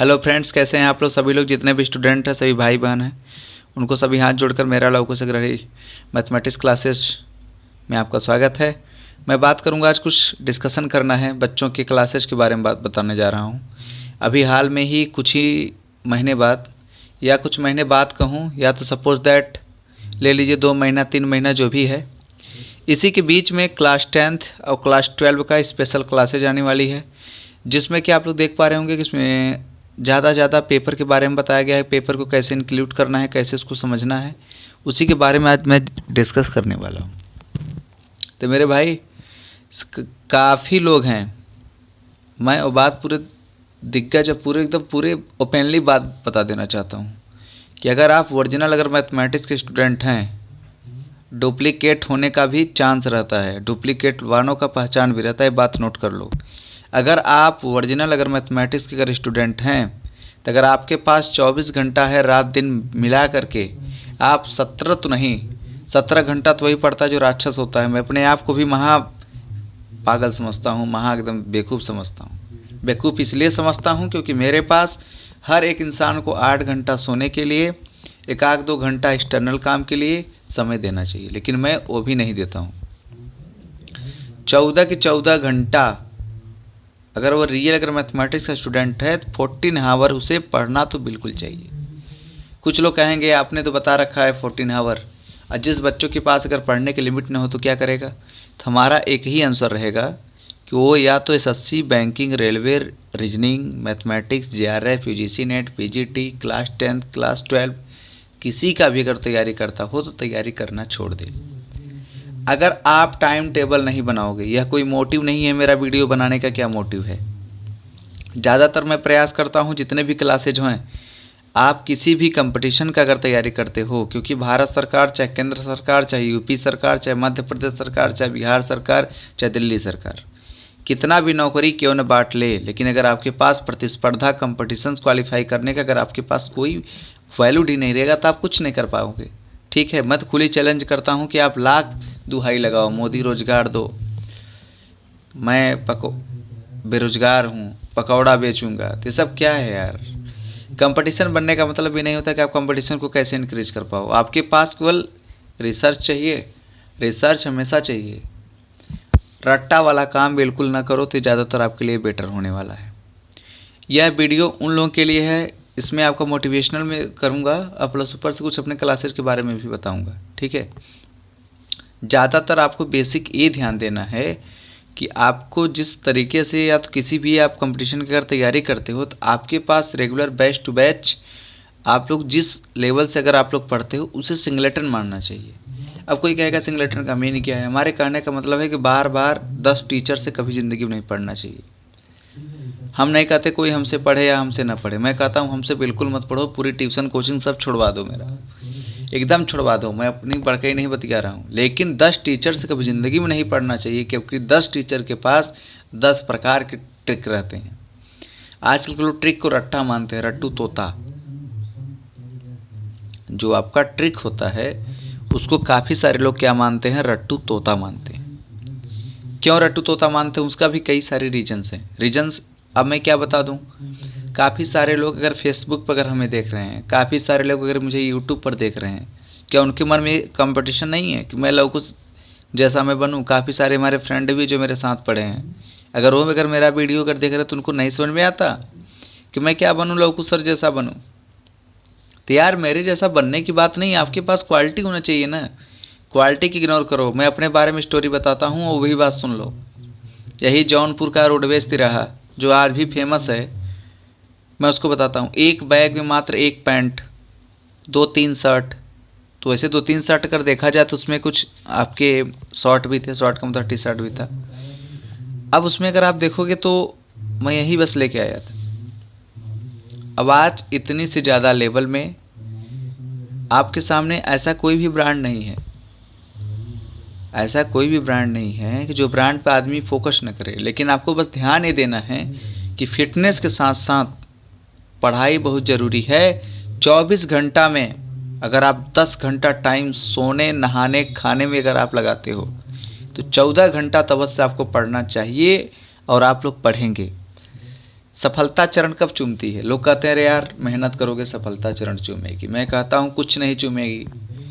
Hello friends, कैसे हैं आप लोग? सभी लोग जितने भी स्टूडेंट हैं, सभी भाई बहन हैं, उनको सभी हाथ जोड़कर मेरा लौकिक से रही मैथमेटिक्स क्लासेस में आपका स्वागत है। मैं बात करूंगा, आज कुछ डिस्कशन करना है, बच्चों की क्लासेस के बारे में बात बताने जा रहा हूं। अभी हाल में ही कुछ ही महीने बाद या कुछ महीने बाद कहूं, या तो सपोज दैट ले लीजिए 2 महीना 3 महीना जो भी है, इसी के बीच में क्लास 10th और क्लास 12 का स्पेशल क्लासेज आने वाली है, जिसमें कि आप लोग देख पा रहे होंगे कि इसमें ज़्यादा ज़्यादा पेपर के बारे में बताया गया है। पेपर को कैसे इंक्लूड करना है, कैसे उसको समझना है, उसी के बारे में आज मैं डिस्कस करने वाला हूँ। तो मेरे भाई काफ़ी लोग हैं, मैं वो बात पूरे दिग्गज और पूरे एकदम पूरे ओपनली बात बता देना चाहता हूँ कि अगर आप ओरिजिनल अगर मैथमेटिक्स के स्टूडेंट हैं, डुप्लीकेट होने का भी चांस रहता है, डुप्लीकेट वालों का पहचान भी रहता है, बात नोट कर लो। अगर आप ओरिजिनल अगर मैथमेटिक्स के अगर स्टूडेंट हैं, तो अगर आपके पास 24 घंटा है रात दिन मिला करके, आप 17 तो नहीं 17 घंटा तो वही पढ़ता है जो राक्षस होता है। मैं अपने आप को भी महा पागल समझता हूँ, महा एकदम बेवकूफ़ समझता हूँ। बेवकूफ़ इसलिए समझता हूँ क्योंकि मेरे पास हर एक इंसान को 8 घंटा सोने के लिए, 1-2 घंटा एक्सटर्नल काम के लिए समय देना चाहिए, लेकिन मैं वो भी नहीं देता हूँ। 14 के 14 घंटा अगर वो रियल अगर मैथमेटिक्स का स्टूडेंट है तो 14 आवर उसे पढ़ना तो बिल्कुल चाहिए। कुछ लोग कहेंगे आपने तो बता रखा है 14 आवर, और जिस बच्चों के पास अगर पढ़ने की लिमिट ना हो तो क्या करेगा? तो हमारा एक ही आंसर रहेगा कि वो या तो SSC, banking, railway, reasoning, mathematics, JRF, UGC net, PGT, class 10, class 12 किसी का भी अगर तैयारी करता हो तो तैयारी करना छोड़ दे। अगर आप टाइम टेबल नहीं बनाओगे, यह कोई मोटिव नहीं है मेरा वीडियो बनाने का। क्या मोटिव है? ज़्यादातर मैं प्रयास करता हूँ जितने भी क्लासेज हैं, आप किसी भी कंपटीशन का अगर तैयारी करते हो, क्योंकि भारत सरकार, चाहे केंद्र सरकार, चाहे यूपी सरकार, चाहे मध्य प्रदेश सरकार, चाहे बिहार सरकार, चाहे दिल्ली सरकार, कितना भी नौकरी क्यों न बांट ले, लेकिन अगर आपके पास प्रतिस्पर्धा कंपटीशंस क्वालिफाई करने का अगर आपके पास कोई वैल्यू ही नहीं रहेगा तो आप कुछ नहीं कर पाओगे। ठीक है, मैं तो खुली चैलेंज करता हूँ कि आप लाख दुहाई लगाओ, मोदी रोजगार दो, मैं बेरोजगार हूँ, पकौड़ा बेचूंगा, तो ये सब क्या है यार? कंपटीशन बनने का मतलब ये नहीं होता कि आप कंपटीशन को कैसे इंक्रीज कर पाओ। आपके पास केवल रिसर्च चाहिए, रिसर्च हमेशा चाहिए। रट्टा वाला काम बिल्कुल ना करो तो ज़्यादातर आपके लिए बेटर होने वाला है। यह वीडियो उन लोगों के लिए है, इसमें आपका मोटिवेशनल में करूँगा, प्लस ऊपर से कुछ अपने क्लासेस के बारे में भी बताऊँगा। ठीक है, ज़्यादातर आपको बेसिक ये ध्यान देना है कि आपको जिस तरीके से या तो किसी भी आप कंपटीशन की अगर तैयारी करते हो तो आपके पास रेगुलर बैच टू बैच आप लोग जिस लेवल से अगर आप लोग पढ़ते हो उसे सिंगलेटन मानना चाहिए। अब कोई कहेगा सिंगलेटन का मीनिंग क्या है? हमारे कहने का मतलब है कि बार बार 10 टीचर से कभी ज़िंदगी में नहीं पढ़ना चाहिए। हम नहीं कहते कोई हमसे पढ़े या हमसे ना पढ़े, मैं कहता हूँ हमसे बिल्कुल मत पढ़ो, पूरी ट्यूशन कोचिंग सब छुड़वा दो, मेरा एकदम छुड़वा दो। मैं अपनी बढ़ के ही नहीं बतिया रहा हूँ, लेकिन 10 टीचर से कभी ज़िंदगी में नहीं पढ़ना चाहिए, क्योंकि 10 टीचर के पास 10 प्रकार के ट्रिक रहते हैं। आजकल के लोग ट्रिक को रट्टा मानते हैं, रट्टू तोता। जो आपका ट्रिक होता है उसको काफ़ी सारे लोग क्या मानते हैं? रट्टू तोता मानते हैं। क्यों रट्टू तोता मानते हैं? उसका भी कई सारे रीजन्स हैं। रीजन्स अब मैं क्या बता दूं? काफ़ी सारे लोग अगर फेसबुक पर अगर हमें देख रहे हैं, काफ़ी सारे लोग अगर मुझे यूट्यूब पर देख रहे हैं, क्या उनके मन में कंपटीशन नहीं है कि मैं लौकुश जैसा मैं बनूं? काफ़ी सारे हमारे फ्रेंड भी जो मेरे साथ पढ़े हैं, अगर वो अगर मेरा वीडियो अगर देख रहे तो उनको नहीं समझ में आता कि मैं क्या बनूं, लौकुश सर जैसा बनूं। तो यार मेरे जैसा बनने की बात नहीं, आपके पास क्वालिटी होना चाहिए ना। क्वालिटी की इग्नोर करो। मैं अपने बारे में स्टोरी बताता हूँ और वही बात सुन लो। यही जौनपुर का रोडवेज तिराहा जो आज भी फेमस है, मैं उसको बताता हूँ। एक बैग में मात्र एक पैंट, 2-3 शर्ट, तो ऐसे 2-3 शर्ट अगर देखा जाए तो उसमें कुछ आपके शॉर्ट भी थे, शॉर्ट का मतलब टी शर्ट भी था। अब उसमें अगर आप देखोगे तो मैं यही बस लेके आया था। अब आज इतनी से ज़्यादा लेवल में आपके सामने ऐसा कोई भी ब्रांड नहीं है, ऐसा कोई भी ब्रांड नहीं है कि जो ब्रांड पर आदमी फोकस न करे। लेकिन आपको बस ध्यान ये देना है कि फिटनेस के साथ साथ पढ़ाई बहुत ज़रूरी है। 24 घंटा में अगर आप 10 घंटा टाइम सोने, नहाने, खाने में अगर आप लगाते हो तो 14 घंटा तो अवश्य आपको पढ़ना चाहिए, और आप लोग पढ़ेंगे। सफलता चरण कब चूमती है? लोग कहते हैं अरे यार मेहनत करोगे सफलता चरण चूमेगी। मैं कहता हूँ कुछ नहीं चूमेगी।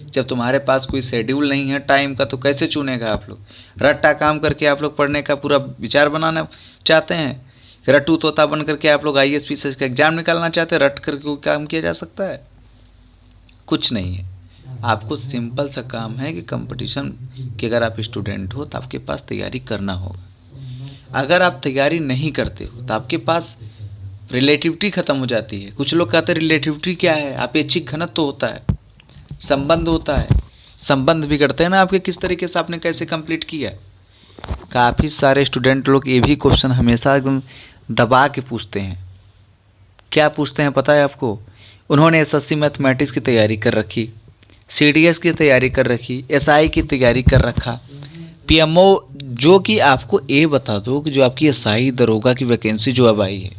जब तुम्हारे पास कोई शेड्यूल नहीं है टाइम का तो कैसे चुनेगा आप लोग? रट्टा काम करके आप लोग पढ़ने का पूरा विचार बनाना चाहते हैं? रट्टू तोता बन करके आप लोग IAS PCS का एग्जाम निकालना चाहते हैं? रट करके कोई काम किया जा सकता है? कुछ नहीं है। आपको सिंपल सा काम है कि कंपटीशन कि अगर आप स्टूडेंट हो तो आपके पास तैयारी करना होगा। अगर आप तैयारी नहीं करते हो तो आपके पास रिलेटिविटी ख़त्म हो जाती है। कुछ लोग कहते हैं रिलेटिविटी क्या है? अपेक्षिक घनत्व होता है, संबंध होता है। संबंध भी करते हैं ना आपके, किस तरीके से आपने कैसे कंप्लीट किया। काफ़ी सारे स्टूडेंट लोग ये भी क्वेश्चन हमेशा एकदम दबा के पूछते हैं। क्या पूछते हैं पता है आपको? उन्होंने SSC मैथमेटिक्स की तैयारी कर रखी, CDS की तैयारी कर रखी, SI की तैयारी कर रखा, PMO, जो कि आपको ये बता दो कि जो आपकी SI दरोगा की वैकेंसी जो अब आई है,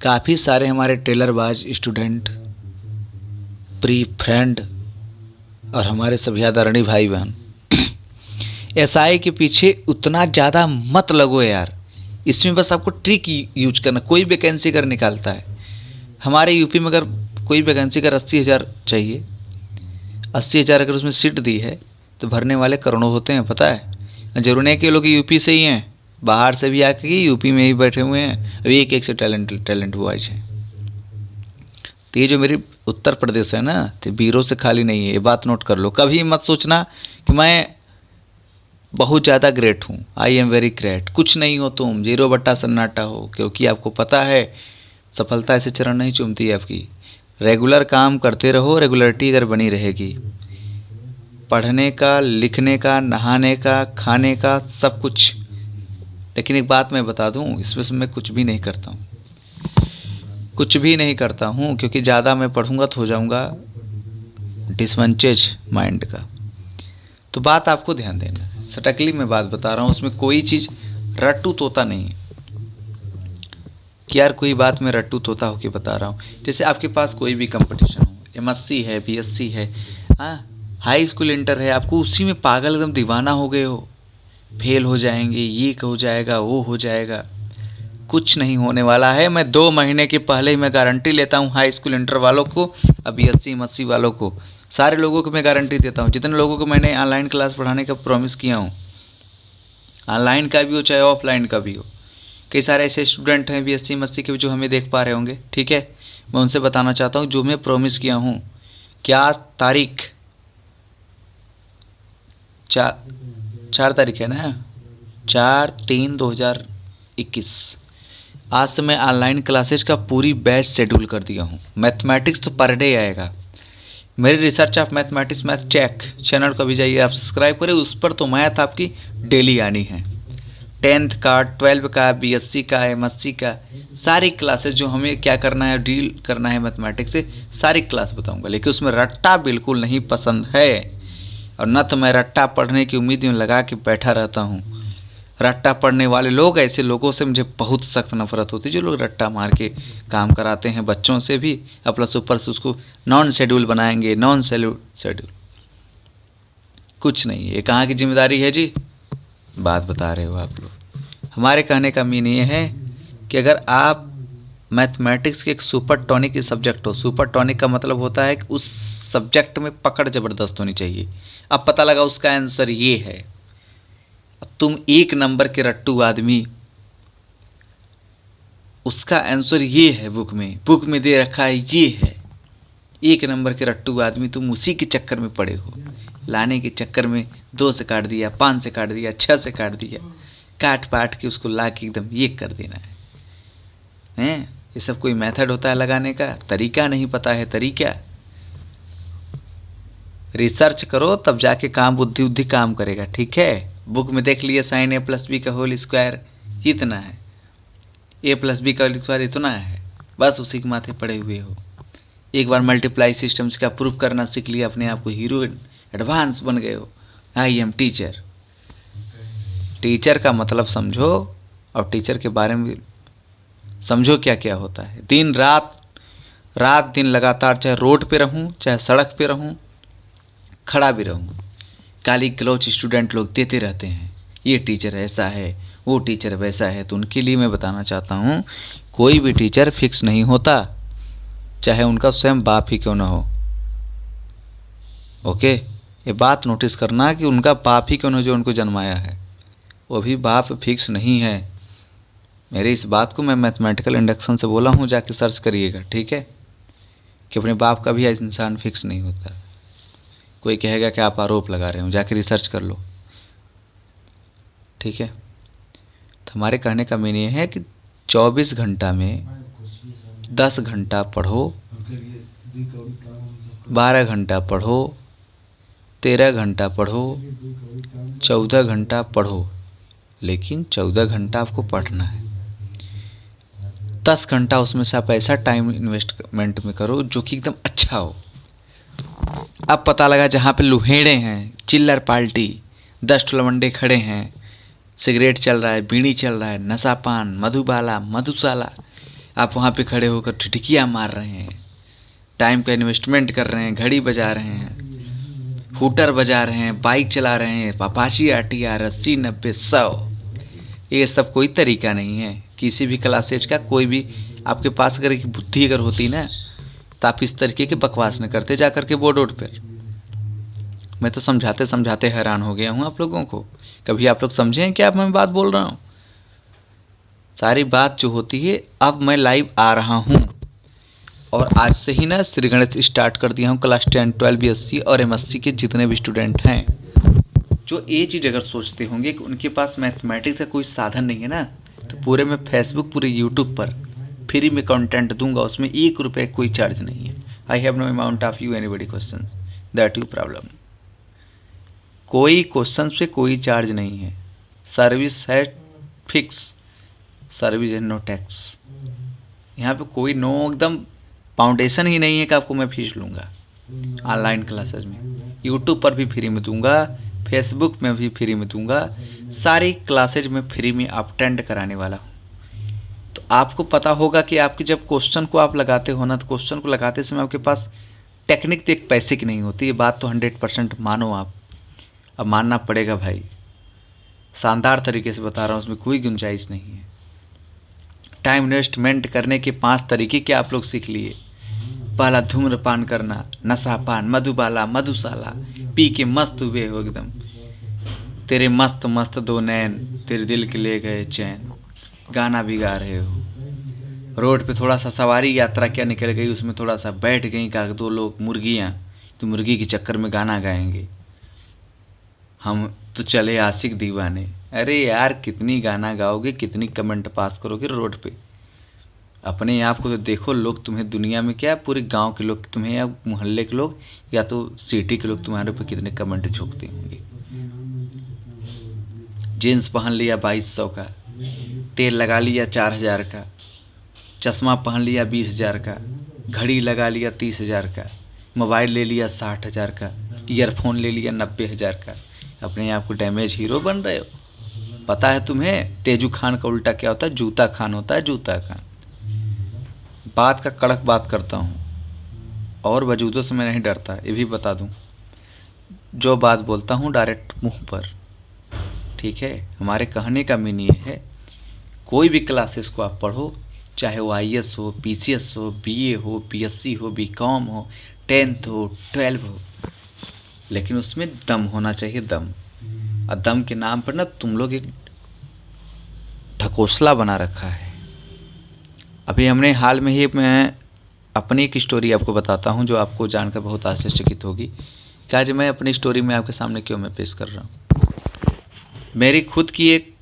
काफ़ी सारे हमारे टेलरबाज स्टूडेंट, प्री फ्रेंड और हमारे सभी आदरणीय भाई बहन SI के पीछे उतना ज़्यादा मत लगो यार। इसमें बस आपको ट्रिक यूज करना। कोई वैकेंसी अगर निकालता है हमारे यूपी में, अगर कोई वैकेंसी अगर 80,000 चाहिए, 80,000 अगर उसमें सीट दी है तो भरने वाले करोड़ों होते हैं, पता है। जरूर नहीं कि लोग यूपी से ही हैं, बाहर से भी आके यूपी में ही बैठे हुए हैं। अभी एक से टैलेंट बॉयज हैं। तो ये जो मेरी उत्तर प्रदेश है ना, तो वीरों से खाली नहीं है, ये बात नोट कर लो। कभी मत सोचना कि मैं बहुत ज़्यादा ग्रेट हूँ, आई एम वेरी ग्रेट। कुछ नहीं हो तुम, 0 सन्नाटा हो, क्योंकि आपको पता है सफलता ऐसे चरण नहीं चूमती है आपकी। रेगुलर काम करते रहो, रेगुलरिटी अगर बनी रहेगी, पढ़ने का, लिखने का, नहाने का, खाने का, सब कुछ। लेकिन एक बात मैं बता दूं, इसमें से मैं कुछ भी नहीं करता हूँ, कुछ भी नहीं करता हूँ, क्योंकि ज़्यादा मैं पढ़ूंगा तो हो जाऊंगा डिसमंचेज माइंड का। तो बात आपको ध्यान देना है, सटकली मैं बात बता रहा हूँ, उसमें कोई चीज़ रट्टू तोता नहीं है कि यार कोई बात मैं रट्टू तोता होके बता रहा हूँ। जैसे आपके पास कोई भी कंपटीशन हो, MSc है, BSc है, हाँ, हाई स्कूल इंटर है, आपको उसी में पागल एकदम दीवाना हो गए हो, फेल हो जाएंगे, ये हो जाएगा, वो हो जाएगा। कुछ नहीं होने वाला है। मैं 2 महीने के पहले ही मैं गारंटी लेता हूँ हाई स्कूल इंटर वालों को, अब BSc MSc वालों को, सारे लोगों को मैं गारंटी देता हूँ। जितने लोगों को मैंने ऑनलाइन क्लास पढ़ाने का प्रॉमिस किया हूँ, ऑनलाइन का भी हो चाहे ऑफलाइन का भी हो, कई सारे ऐसे स्टूडेंट हैं BSc MSc के भी जो हमें देख पा रहे होंगे, ठीक है। मैं उनसे बताना चाहता हूँ जो मैं प्रॉमिस किया हूँ। क्या तारीख 4 तारीख है ना, 4/3/2021। आज से मैं ऑनलाइन क्लासेज का पूरी बैच शेड्यूल कर दिया हूँ। मैथमेटिक्स तो पर डे आएगा। मेरे research of mathematics math check channel को भी जाइए आप सब्सक्राइब करें, उस पर तो मैथ आपकी डेली आनी है। 10th का, 12 का, BSc का, MSc का, सारी क्लासेस जो हमें क्या करना है, डील करना है मैथमेटिक्स से, सारी क्लास बताऊंगा। लेकिन उसमें रट्टा बिल्कुल नहीं पसंद है, और न तो मैं रट्टा पढ़ने की उम्मीद में लगा के बैठा रहता हूँ। रट्टा पढ़ने वाले लोग, ऐसे लोगों से मुझे बहुत सख्त नफरत होती है, जो लोग रट्टा मार के काम कराते हैं बच्चों से भी, और प्लस ऊपर से उसको नॉन शेड्यूल बनाएंगे। नॉन शेड्यूल कुछ नहीं है, ये कहाँ की जिम्मेदारी है जी, बात बता रहे हो आप लोग। हमारे कहने का मीन ये है कि अगर आप मैथमेटिक्स के एक सुपर टॉनिक के सब्जेक्ट हो, सुपर टॉनिक का मतलब होता है कि उस सब्जेक्ट में पकड़ ज़बरदस्त होनी चाहिए। अब पता लगा उसका आंसर ये है, तुम 1 नंबर के रट्टू आदमी, उसका आंसर ये है, बुक में दे रखा है ये है, 1 नंबर के रट्टू आदमी, तुम उसी के चक्कर में पड़े हो, लाने के चक्कर में 2 से काट दिया, 5 से काट दिया, 6 से काट दिया, काट पाट के उसको ला के एकदम ये कर देना है। ये सब कोई मेथड होता है लगाने का? तरीका नहीं पता है तरीका। रिसर्च करो तब जाके काम बुद्धि काम करेगा, ठीक है। बुक में देख लिए sin A+B का होल स्क्वायर इतना है, A+B का होल स्क्वायर इतना है, बस उसी के माथे पड़े हुए हो। एक बार मल्टीप्लाई सिस्टम्स का प्रूफ करना सीख लिया, अपने आप को हीरो एडवांस बन गए हो। I am teacher. टीचर का मतलब समझो, और टीचर के बारे में समझो क्या क्या होता है। दिन रात दिन लगातार, चाहे रोड पे रहूं, चाहे सड़क पे रहूं, खड़ा भी रहूं, गाली गलौच स्टूडेंट लोग देते रहते हैं, ये टीचर ऐसा है, वो टीचर वैसा है। तो उनके लिए मैं बताना चाहता हूँ, कोई भी टीचर फिक्स नहीं होता, चाहे उनका स्वयं बाप ही क्यों ना हो। ओके, ये बात नोटिस करना कि उनका बाप ही क्यों ना जो उनको जन्माया है, वो भी बाप फिक्स नहीं है। मेरी इस बात को मैं मैथमेटिकल इंडक्शन से बोला हूँ, जाके सर्च करिएगा, ठीक है, कि अपने बाप का भी इंसान फिक्स नहीं होता। कोई कहेगा कि आप आरोप लगा रहे हो, जाके रिसर्च कर लो, ठीक है। तो हमारे कहने का मीनिंग ये है कि 24 घंटा में 10 घंटा पढ़ो, 12 घंटा पढ़ो, 13 घंटा पढ़ो, 14 घंटा पढ़ो, लेकिन 14 घंटा आपको पढ़ना है। 10 घंटा उसमें से आप ऐसा टाइम इन्वेस्टमेंट में करो जो कि एकदम अच्छा हो। अब पता लगा जहाँ पे लुहेड़े हैं, चिल्लर पार्टी, 10 टुलवंडे खड़े हैं, सिगरेट चल रहा है, बीड़ी चल रहा है, नशा पान, मधुबाला, मधुशाला, आप वहाँ पे खड़े होकर ठिठकियाँ मार रहे हैं, टाइम का इन्वेस्टमेंट कर रहे हैं, घड़ी बजा रहे हैं, हूटर बजा रहे हैं, बाइक चला रहे हैं, अपाची RTR 80, 90, 100, ये सब कोई तरीका नहीं है किसी भी क्लासेज का। कोई भी आपके पास अगर एक बुद्धि अगर होती ना, तो आप इस तरीके के बकवास न करते जा कर के बोर्ड पर। मैं तो समझाते समझाते हैरान हो गया हूँ आप लोगों को। कभी आप लोग समझे हैं कि आप मैं बात बोल रहा हूँ? सारी बात जो होती है, अब मैं लाइव आ रहा हूँ और आज से ही ना श्री गणेश स्टार्ट कर दिया हूँ। क्लास 10, 12, BSc और MSc के जितने भी स्टूडेंट हैं, जो ये चीज़ अगर सोचते होंगे कि उनके पास मैथमेटिक्स का कोई साधन नहीं है ना, तो पूरे मैं फेसबुक, पूरे यूट्यूब पर फ्री में कंटेंट दूंगा, उसमें 1 रुपये कोई चार्ज नहीं है। I have no amount of you anybody question, that you problem. कोई क्वेश्चन पे कोई चार्ज नहीं है, सर्विस है फिक्स, सर्विस है नो टैक्स। यहाँ पे कोई नो एकदम फाउंडेशन ही नहीं है कि आपको मैं फीस लूँगा। ऑनलाइन क्लासेस में यूट्यूब पर भी फ्री में दूंगा, फेसबुक में भी फ्री में दूंगा, सारी क्लासेज में फ्री में अटेंड कराने वाला हूँ। तो आपको पता होगा कि आपकी जब क्वेश्चन को आप लगाते हो ना, तो क्वेश्चन को लगाते समय आपके पास टेक्निक तो एक पैसे की नहीं होती। ये बात तो 100% मानो आप, अब मानना पड़ेगा भाई, शानदार तरीके से बता रहा हूँ, उसमें कोई गुंजाइश नहीं है। टाइम इन्वेस्टमेंट करने के 5 तरीके क्या आप लोग सीख लिए। पहला, धूम्रपान करना, नशापान, मधुबाला, मधुशाला, पी के मस्त हुए हो एकदम, तेरे मस्त मस्त 2 नैन, तेरे दिल के ले गए चैन, गाना भी गा रहे हो। रोड पे थोड़ा सा सवारी यात्रा क्या निकल गई, उसमें थोड़ा सा बैठ गई का 2 लोग मुर्गियाँ, तो मुर्गी के चक्कर में गाना गाएंगे, हम तो चले आशिक दीवाने। अरे यार, कितनी गाना गाओगे, कितनी कमेंट पास करोगे रोड पे। अपने आप को तो देखो, लोग तुम्हें दुनिया में क्या, पूरे गांव के लोग तुम्हें, या मोहल्ले के लोग, या तो सिटी के लोग तुम्हारे ऊपर कितने कमेंट झोंकते होंगे। जीन्स पहन लिया 2200 का, तेल लगा लिया 4000 का, चश्मा पहन लिया 20000 का, घड़ी लगा लिया 30000 का, मोबाइल ले लिया 60000 का, ईयरफोन ले लिया 90000 का। अपने आप को डैमेज हीरो बन रहे हो। पता है तुम्हें तेजू खान का उल्टा क्या होता है? जूता खान होता है, जूता खान। बात का कड़क बात करता हूँ और वजूदों से मैं नहीं डरता, ये भी बता दूँ। जो बात बोलता हूँ डायरेक्ट मुंह पर, ठीक है। हमारे कहने का मीनिंग ये है, कोई भी क्लासेस को आप पढ़ो, चाहे वो IAS हो, PCS हो, BA हो, BSc हो, BCom हो, 10th हो, 12 हो, लेकिन उसमें दम होना चाहिए, दम। और दम के नाम पर ना तुम लोग एक ढकोसला बना रखा है। अभी हमने हाल में ही, मैं अपनी एक स्टोरी आपको बताता हूँ जो आपको जानकर बहुत आश्चर्यचकित होगी कि आज मैं अपनी स्टोरी में आपके सामने क्यों मैं पेश कर रहा हूँ। मेरी खुद की एक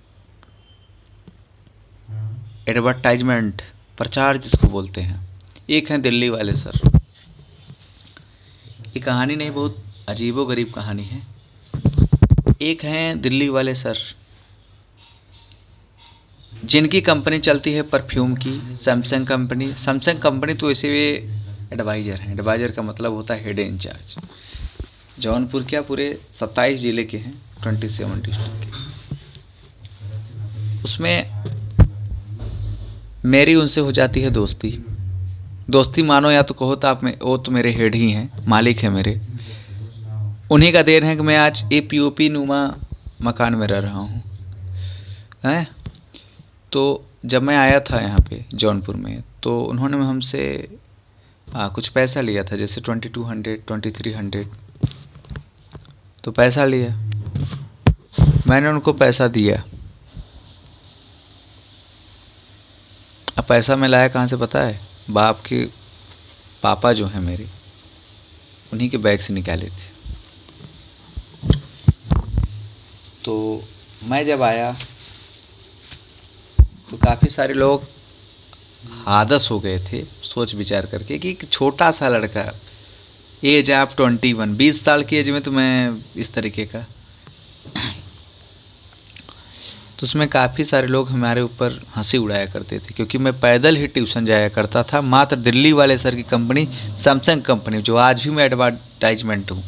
एडवर्टाइजमेंट, प्रचार जिसको बोलते हैं। एक हैं दिल्ली वाले सर। ये कहानी नहीं, बहुत अजीबोगरीब कहानी है। एक हैं दिल्ली वाले सर, जिनकी कंपनी चलती है परफ्यूम की, सैमसंग कंपनी। सैमसंग कंपनी तो ऐसे वे एडवाइज़र हैं। एडवाइज़र का मतलब होता है हेड इंचार्ज। जौनपुर क्या, पूरे 27 ज़िले के हैं, 27 डिस्ट्रिक्ट के। उसमें मेरी उनसे हो जाती है दोस्ती। दोस्ती मानो या तो कहो तो आप में, वो तो मेरे हेड ही हैं, मालिक हैं मेरे। उन्हीं का देन है कि मैं आज POP नुमा मकान में रह रहा हूँ। हैं। तो जब मैं आया था यहाँ पे जौनपुर में, तो उन्होंने हमसे कुछ पैसा लिया था, जैसे 2200 2300। तो पैसा लिया, मैंने उनको पैसा दिया। अब पैसा मैं लाया कहाँ से पता है? बाप के पापा जो हैं मेरे, उन्हीं के बैग से निकाले थे। तो मैं जब आया तो काफ़ी सारे लोग हादस हो गए थे सोच विचार करके कि एक छोटा सा लड़का, एज आप 21, 20 साल की एज में तो मैं इस तरीके का। तो उसमें काफ़ी सारे लोग हमारे ऊपर हंसी उड़ाया करते थे, क्योंकि मैं पैदल ही ट्यूशन जाया करता था। मात्र दिल्ली वाले सर की कंपनी, सैमसंग कंपनी, जो आज भी मैं एडवर्टाइजमेंट हूँ,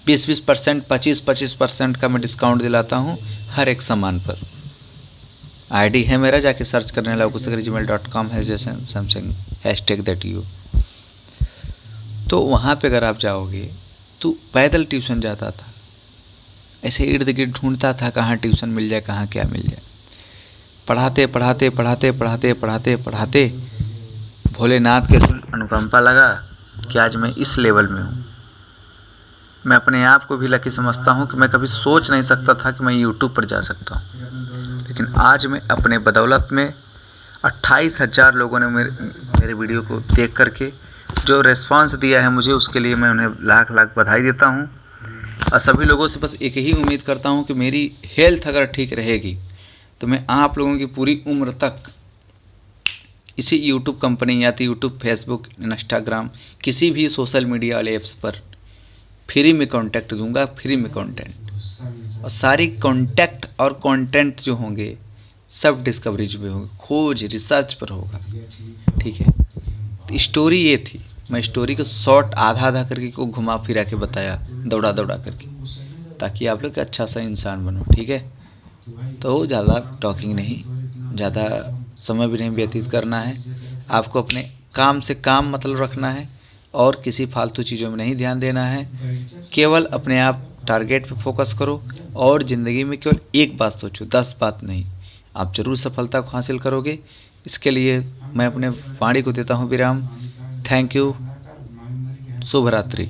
20% 25% का मैं डिस्काउंट दिलाता हूँ हर एक सामान पर। आईडी है मेरा, जाके सर्च करने lawkusagar@gmail.com है, जैसे सैमसंग #that तो वहाँ पे अगर आप जाओगे तो पैदल ट्यूशन जाता था, ऐसे इर्द गिर्द ढूंढता था कहाँ ट्यूशन मिल जाए, कहाँ क्या मिल जाए। पढ़ाते पढ़ाते पढ़ाते पढ़ाते पढ़ाते पढ़ाते भोलेनाथ के अनुकंपा लगा कि आज मैं इस लेवल में हूँ। मैं अपने आप को भी लकी समझता हूँ कि मैं कभी सोच नहीं सकता था कि मैं यूट्यूब पर जा सकता हूँ, लेकिन आज मैं अपने बदौलत में 28,000 लोगों ने मेरे वीडियो को देख करके जो रेस्पॉन्स दिया है मुझे, उसके लिए मैं उन्हें लाख लाख बधाई देता हूँ। और सभी लोगों से बस एक ही उम्मीद करता हूँ कि मेरी हेल्थ अगर ठीक रहेगी तो मैं आप लोगों की पूरी उम्र तक इसी यूट्यूब कंपनी या तो यूट्यूब, फेसबुक, इंस्टाग्राम, किसी भी सोशल मीडिया वाले ऐप्स पर फ्री में कॉन्टैक्ट दूंगा, फ्री में कंटेंट। और सारी कॉन्टैक्ट और कंटेंट जो होंगे सब डिस्कवरीज पे होंगे, खोज रिसर्च पर होगा। ठीक है, तो स्टोरी ये थी, मैं स्टोरी को शॉर्ट आधा आधा करके को घुमा फिरा के बताया, दौड़ा दौड़ा करके, ताकि आप लोग अच्छा सा इंसान बनो। ठीक है, तो ज़्यादा टॉकिंग नहीं, ज़्यादा समय भी नहीं व्यतीत करना है। आपको अपने काम से काम मतलब रखना है और किसी फालतू चीज़ों में नहीं ध्यान देना है। केवल अपने आप टारगेट पे फोकस करो और ज़िंदगी में केवल एक बात सोचो, 10 बात नहीं। आप ज़रूर सफलता को हासिल करोगे। इसके लिए मैं अपने वाणी को देता हूँ विराम। Thank you. शुभ रात्रि।